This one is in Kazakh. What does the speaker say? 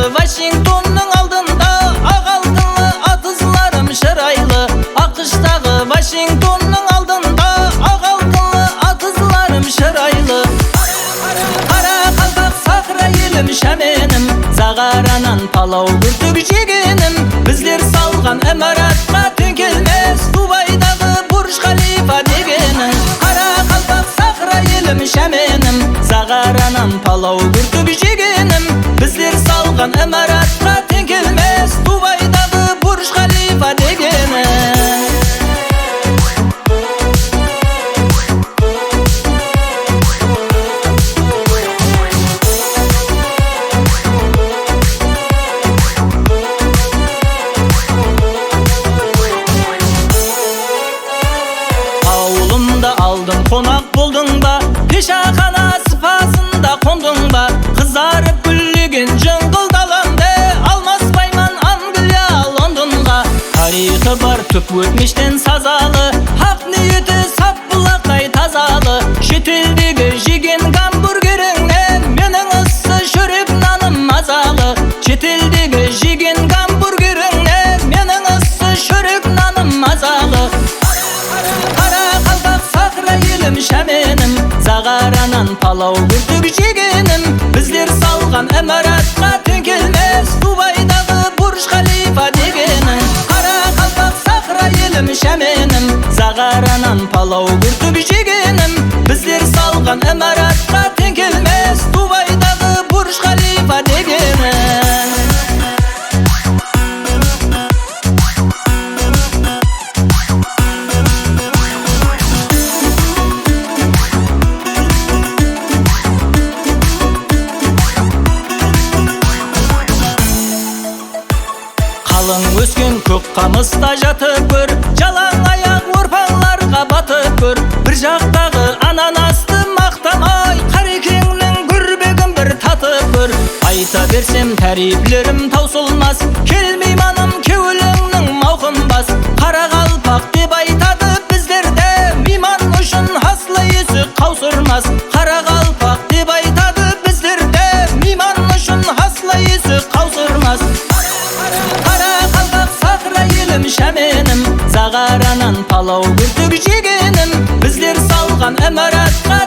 Washington'ның алдында ақ алтынлы атызларым шырайлы. Ақштағы Washington'ның алдында ақ алтынлы атызларым шырайлы. Қара қалпақ сахра елім шәменім, зағаранан палау бүртіп жегенім. Біздер салған имаратқа төңкелмес Дубайдағы Бурж Халифа дегенім. Қара қалпақ сахра елім шәменім, зағаранан палау бүртіп жегенім. Біздер салған имаратқа төңкелмес Дубайдағы Бурж Халифа дегенім. Ауылымда алдың қонақ болдың ба, пешахана сыпасында қондың ба, қызарып күллеген жыңғыл даламды алмаспайман Англия Лондонға. Тарихы бар түп өтмештен сазалы, ақ ниеті сап бұлақай тазалы. Шетелдегі жеген гамбургеріңнен менің ыссы шөрек наным мазалы. Шетелдегі жеген гамбургеріңнен менің ыссы шөрек наным мазалы. Қара қалпақ сахра елім шәменім, зағаранан палау бүртіп жегенім. Біздер салған имаратқа төңкелмес Дубайдағы Бурж Халифа дегенім. Қара қалпақ сахра елім шәменім, зағаранан палау бүртіп жегенім. Біздер салған имаратқа төңкелмес Дубайдағы Бурж Халифа дегенім. Қалың өскен көк қамыста жатып көр, жалаң аяқ орпаңларға батып көр. Бір жақтағы ананасты мақтамай, қарекеңнің гүрбегін бір татып көр. Айта берсем тәрифлерім таусылмас, келмейманым кеуіліңнің мауқынбас. Қара қалпақ деп айтады біздерде, мейман үшін аслы есі қаусырмас. Қара қалпақ деп айтады біздерде, мейман үшін аслы есі қаусырмас. шәменім, зағаранан палау бүртіп жегенім. Біздер салған имаратқа